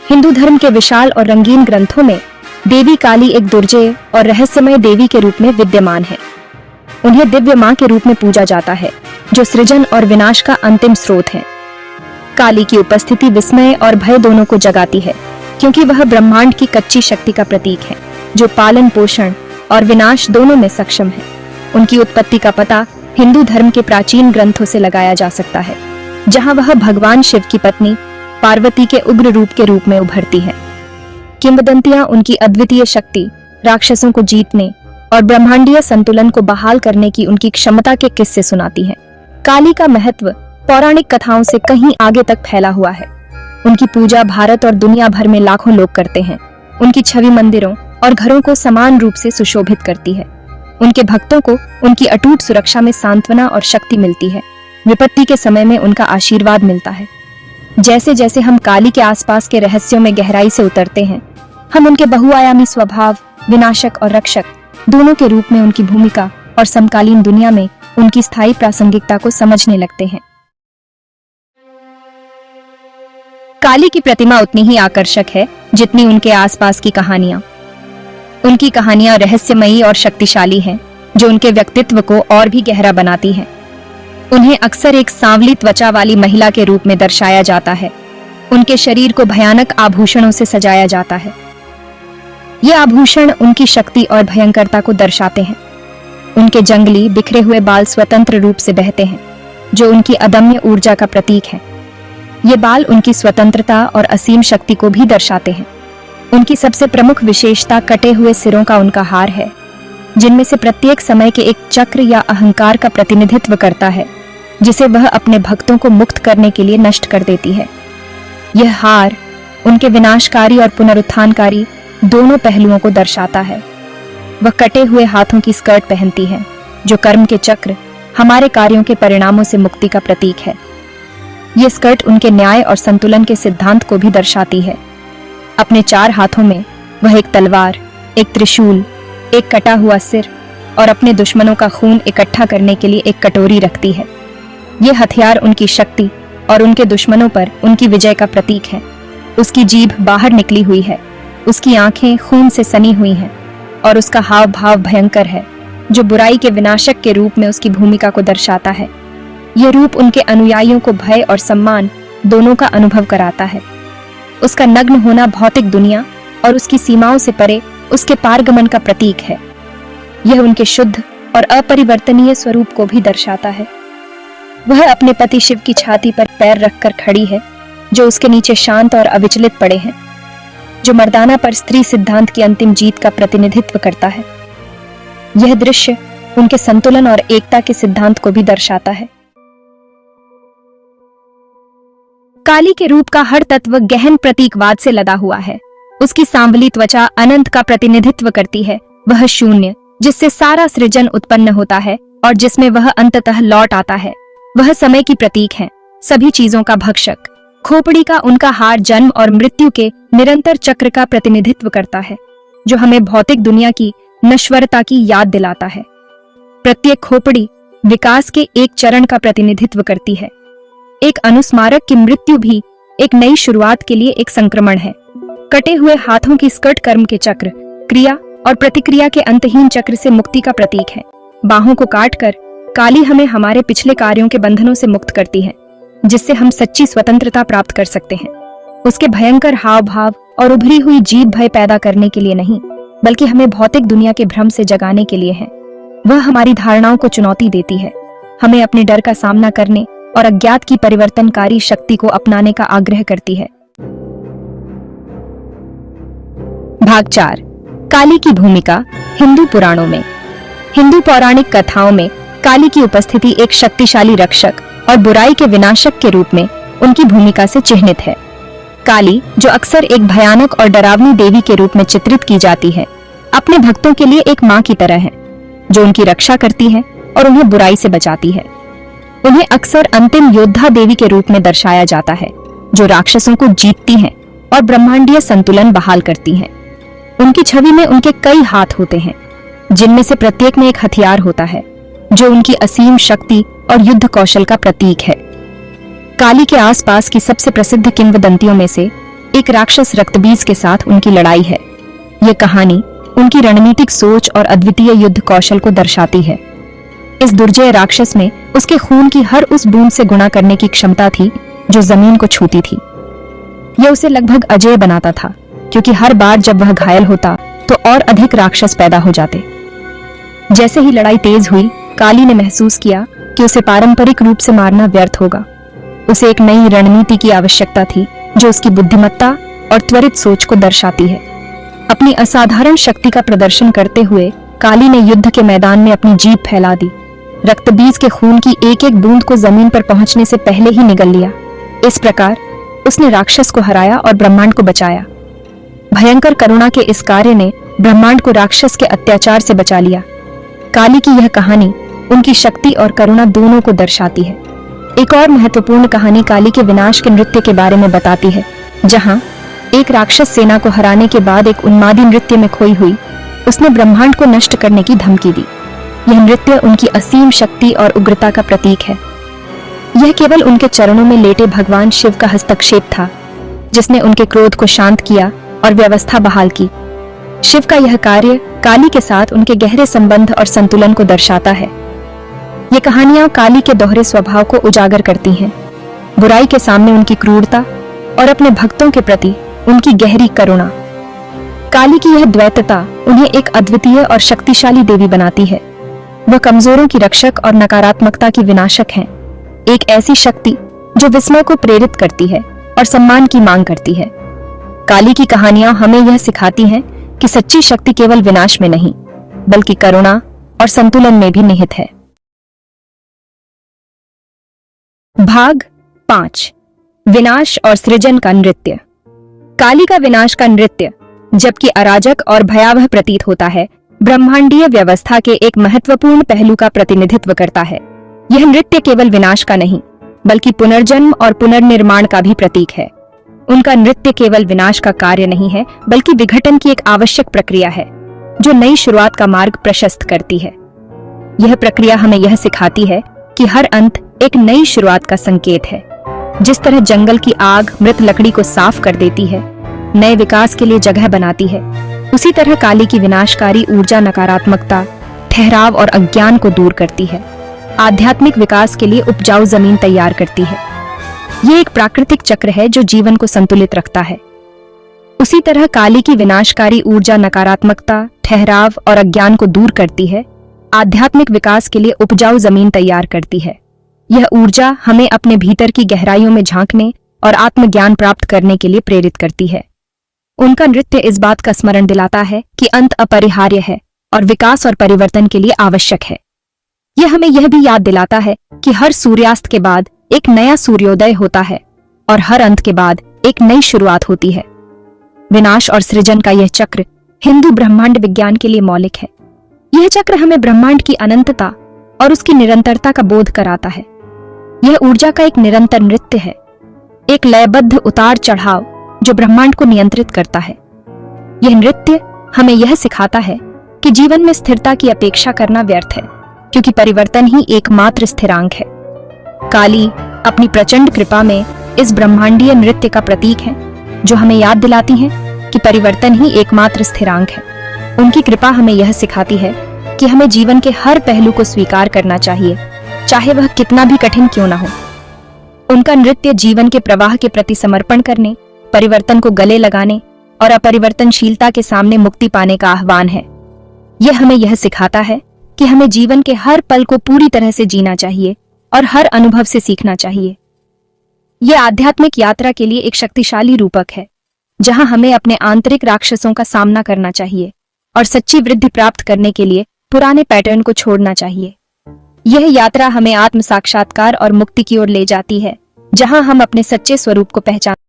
हिंदू धर्म के विशाल और रंगीन ग्रंथों में देवी काली एक दुर्जय और रहस्यमय देवी के रूप में विद्यमान है। उन्हें दिव्य मां के रूप में पूजा जाता है, जो सृजन और विनाश का अंतिम स्रोत है। काली की उपस्थिति विस्मय और भय दोनों को जगाती है, क्योंकि वह ब्रह्मांड की कच्ची शक्ति का प्रतीक है, जो पालन पोषण और विनाश दोनों में सक्षम है। उनकी उत्पत्ति का पता हिंदू धर्म के प्राचीन ग्रंथों से लगाया जा सकता है, जहां वह भगवान शिव की पत्नी पार्वती के उग्र रूप के रूप में उभरती है। किंवदंतियां उनकी अद्वितीय शक्ति, राक्षसों को जीतने और ब्रह्मांडीय संतुलन को बहाल करने की उनकी क्षमता के किस्से सुनाती हैं। काली का महत्व पौराणिक कथाओं से कहीं आगे तक फैला हुआ है। उनकी पूजा भारत और दुनिया भर में लाखों लोग करते हैं। उनकी छवि मंदिरों और घरों को समान रूप से सुशोभित करती है। उनके भक्तों को उनकी अटूट सुरक्षा में सांत्वना और शक्ति मिलती है। विपत्ति के समय में उनका आशीर्वाद मिलता है। जैसे जैसे हम काली के आसपास के रहस्यों में गहराई से उतरते हैं, हम उनके बहुआयामी स्वभाव, विनाशक और रक्षक दोनों के रूप में उनकी भूमिका और समकालीन दुनिया में उनकी स्थायी प्रासंगिकता को समझने लगते हैं। काली की प्रतिमा उतनी ही आकर्षक है जितनी उनके आसपास की कहानियां। उनकी कहानियां रहस्यमयी और शक्तिशाली हैं, जो उनके व्यक्तित्व को और भी गहरा बनाती हैं। उन्हें अक्सर एक सांवली त्वचा वाली महिला के रूप में दर्शाया जाता है। उनके शरीर को भयानक आभूषणों से सजाया जाता है। ये आभूषण उनकी शक्ति और भयंकरता को दर्शाते हैं। उनके जंगली बिखरे हुए बाल स्वतंत्र रूप से बहते हैं, जो उनकी अदम्य ऊर्जा का प्रतीक है। ये बाल उनकी स्वतंत्रता और असीम शक्ति को भी दर्शाते हैं। उनकी सबसे प्रमुख विशेषता कटे हुए सिरों का उनका हार है, जिनमें से प्रत्येक समय के एक चक्र या अहंकार का प्रतिनिधित्व करता है, जिसे वह अपने भक्तों को मुक्त करने के लिए नष्ट कर देती है। यह हार उनके विनाशकारी और पुनरुत्थानकारी दोनों पहलुओं को दर्शाता है। वह कटे हुए हाथों की स्कर्ट पहनती है, जो कर्म के चक्र, हमारे कार्यों के परिणामों से मुक्ति का प्रतीक है। ये स्कर्ट उनके न्याय और संतुलन के सिद्धांत को भी दर्शाती है। अपने 4 हाथों में वह एक तलवार, एक त्रिशूल, एक कटा हुआ सिर और अपने दुश्मनों का खून इकट्ठा करने के लिए एक कटोरी रखती है। ये हथियार उनकी शक्ति और उनके दुश्मनों पर उनकी विजय का प्रतीक है। उसकी जीभ बाहर निकली हुई है, उसकी आंखें खून से सनी हुई हैं और उसका हाव भाव भयंकर है, जो बुराई के विनाशक के रूप में उसकी भूमिका को दर्शाता है। यह रूप उनके अनुयायियों को भय और सम्मान दोनों का अनुभव कराता है। उसका नग्न होना भौतिक दुनिया और उसकी सीमाओं से परे उसके पारगमन का प्रतीक है। यह उनके शुद्ध और अपरिवर्तनीय स्वरूप को भी दर्शाता है। वह अपने पति शिव की छाती पर पैर रखकर खड़ी है, जो उसके नीचे शांत और अविचलित पड़े हैं, जो मर्दाना पर स्त्री सिद्धांत की अंतिम जीत का प्रतिनिधित्व करता है। यह दृश्य उनके संतुलन और एकता के सिद्धांत को भी दर्शाता है। काली के रूप का हर तत्व गहन प्रतीकवाद से लदा हुआ है। उसकी सांवली त्वचा अनंत का प्रतिनिधित्व करती है। वह शून्य, जिससे सारा सृजन उत्पन्न होता है और जिसमें वह अंततः लौट आता है। वह समय की प्रतीक है, सभी चीजों का भक्षक। खोपड़ी का उनका हार जन्म और मृत्यु के निरंतर चक्र का प्रतिनिधित्व करता है, जो हमें भौतिक दुनिया की नश्वरता की याद दिलाता है। प्रत्येक खोपड़ी विकास के एक चरण का प्रतिनिधित्व करती है। एक अनुस्मारक की मृत्यु भी एक नई शुरुआत के लिए एक संक्रमण है। कटे हुए हाथों की स्कर्ट कर्म के चक्र, क्रिया और प्रतिक्रिया के अंतहीन चक्र से मुक्ति का प्रतीक है। बाहों को काटकर काली हमें हमारे पिछले कार्यों के बंधनों से मुक्त करती है, जिससे हम सच्ची स्वतंत्रता प्राप्त कर सकते हैं। उसके भयंकर हाव भाव और उभरी हुई जीभ भय पैदा करने के लिए नहीं, बल्कि हमें भौतिक दुनिया के भ्रम से जगाने के लिए है। वह हमारी धारणाओं को चुनौती देती है, हमें अपने डर का सामना करने और अज्ञात की परिवर्तनकारी शक्ति को अपनाने का आग्रह करती है। भाग 4, काली की भूमिका हिंदू पुराणों में। हिंदू पौराणिक कथाओं में काली की उपस्थिति एक शक्तिशाली रक्षक और बुराई के विनाशक के रूप में उनकी भूमिका से चिह्नित है। काली, जो अक्सर एक भयानक और डरावनी देवी के रूप में चित्रित की जाती है, अपने भक्तों के लिए एक मां की तरह है, जो उनकी रक्षा करती है और उन्हें बुराई से बचाती है। उन्हें अक्सर अंतिम योद्धा देवी के रूप में दर्शाया जाता है, जो राक्षसों को जीतती हैं और ब्रह्मांडीय संतुलन बहाल करती हैं। उनकी छवि में उनके कई हाथ होते हैं, जिनमें से प्रत्येक में एक हथियार होता है, जो उनकी असीम शक्ति और युद्ध कौशल का प्रतीक है। काली के आसपास की सबसे प्रसिद्ध किंवदंतियों में से एक राक्षस रक्तबीज के साथ उनकी लड़ाई है। यह कहानी उनकी रणनीतिक सोच और अद्वितीय युद्ध कौशल को दर्शाती है। इस दुर्जय राक्षस में उसके खून की हर उस बूंद से गुणा करने की क्षमता थी जो जमीन को छूती थी। यह उसे लगभग अजेय बनाता था, क्योंकि हर बार जब वह घायल होता तो और अधिक राक्षस पैदा हो जाते। जैसे ही लड़ाई तेज हुई, काली ने महसूस किया कि उसे पारंपरिक रूप से मारना व्यर्थ होगा। उसे एक नई रणनीति की आवश्यकता थी जो उसकी बुद्धिमत्ता और त्वरित सोच को दर्शाती है। अपनी असाधारण शक्ति का प्रदर्शन करते हुए काली ने युद्ध के मैदान में अपनी जीभ फैला दी। रक्तबीज के खून की एक एक बूंद को जमीन पर पहुंचने से पहले ही निगल लिया। इस प्रकार उसने राक्षस को हराया और ब्रह्मांड को बचाया। भयंकर करुणा के इस कार्य ने ब्रह्मांड को राक्षस के अत्याचार से बचा लिया। काली की यह कहानी उनकी शक्ति और करुणा दोनों को दर्शाती है। एक और महत्वपूर्ण कहानी काली के विनाश के नृत्य के बारे में बताती है, जहां एक राक्षस सेना को हराने के बाद एक उन्मादी नृत्य में खोई हुई उसने ब्रह्मांड को नष्ट करने की धमकी दी। यह नृत्य उनकी असीम शक्ति और उग्रता का प्रतीक है। यह केवल उनके चरणों में लेटे भगवान शिव का हस्तक्षेप था, जिसने उनके क्रोध को शांत किया और व्यवस्था बहाल की। शिव का यह कार्य काली के साथ उनके गहरे संबंध और संतुलन को दर्शाता है। ये कहानियां काली के दोहरे स्वभाव को उजागर करती हैं, बुराई के सामने उनकी क्रूरता और अपने भक्तों के प्रति उनकी गहरी करुणा। काली की यह द्वैतता उन्हें एक अद्वितीय और शक्तिशाली देवी बनाती है। वह कमजोरों की रक्षक और नकारात्मकता की विनाशक हैं, एक ऐसी शक्ति जो विस्मय को प्रेरित करती है और सम्मान की मांग करती है। काली की कहानियां हमें यह सिखाती हैं कि सच्ची शक्ति केवल विनाश में नहीं, बल्कि करुणा और संतुलन में भी निहित है। भाग 5, विनाश और सृजन का नृत्य। काली का विनाश का नृत्य, जबकि अराजक और भयावह प्रतीत होता है, ब्रह्मांडीय व्यवस्था के एक महत्वपूर्ण पहलू का प्रतिनिधित्व करता है। यह नृत्य केवल विनाश का नहीं, बल्कि पुनर्जन्म और पुनर्निर्माण का भी प्रतीक है। उनका नृत्य केवल विनाश का कार्य नहीं है, बल्कि विघटन की एक आवश्यक प्रक्रिया है, जो नई शुरुआत का मार्ग प्रशस्त करती है। यह प्रक्रिया हमें यह सिखाती है कि हर अंत एक नई शुरुआत का संकेत है। जिस तरह जंगल की आग मृत लकड़ी को साफ कर देती है, नए विकास के लिए जगह बनाती है, उसी तरह काली की विनाशकारी ऊर्जा नकारात्मकता, ठहराव और अज्ञान को दूर करती है, आध्यात्मिक विकास के लिए उपजाऊ जमीन तैयार करती है। ये एक प्राकृतिक चक्र है जो जीवन को संतुलित रखता है। उसी तरह काली की विनाशकारी ऊर्जा नकारात्मकता, ठहराव और अज्ञान को दूर करती है, आध्यात्मिक विकास के लिए उपजाऊ जमीन तैयार करती है। यह ऊर्जा हमें अपने भीतर की गहराइयों में झांकने और आत्मज्ञान प्राप्त करने के लिए प्रेरित करती है। उनका नृत्य इस बात का स्मरण दिलाता है कि अंत अपरिहार्य है और विकास और परिवर्तन के लिए आवश्यक है। यह हमें यह भी याद दिलाता है कि हर सूर्यास्त के बाद एक नया सूर्योदय होता है और हर अंत के बाद एक नई शुरुआत होती है। विनाश और सृजन का यह चक्र हिंदू ब्रह्मांड विज्ञान के लिए मौलिक है। यह चक्र हमें ब्रह्मांड की अनंतता और उसकी निरंतरता का बोध कराता है। यह ऊर्जा का एक निरंतर नृत्य है, एक लयबद्ध उतार चढ़ाव जो ब्रह्मांड को नियंत्रित करता है। यह नृत्य हमें यह सिखाता है कि जीवन में स्थिरता की अपेक्षा करना व्यर्थ है, क्योंकि परिवर्तन ही एकमात्र स्थिरांक है। काली अपनी प्रचंड कृपा में इस ब्रह्मांडीय नृत्य का प्रतीक है, जो हमें याद दिलाती है कि परिवर्तन ही एकमात्र स्थिरांक है। उनकी कृपा हमें यह सिखाती है कि हमें जीवन के हर पहलू को स्वीकार करना चाहिए, चाहे वह कितना भी कठिन क्यों न हो। उनका नृत्य जीवन के प्रवाह के प्रति समर्पण करने, परिवर्तन को गले लगाने और अपरिवर्तनशीलता के सामने मुक्ति पाने का आह्वान है। यह हमें यह सिखाता है कि हमें जीवन के हर पल को पूरी तरह से जीना चाहिए और हर अनुभव से सीखना चाहिए। यह आध्यात्मिक यात्रा के लिए एक शक्तिशाली रूपक है, जहां हमें अपने आंतरिक राक्षसों का सामना करना चाहिए और सच्ची वृद्धि प्राप्त करने के लिए पुराने पैटर्न को छोड़ना चाहिए। यह यात्रा हमें आत्म साक्षात्कार और मुक्ति की ओर ले जाती है, जहां हम अपने सच्चे स्वरूप को पहचान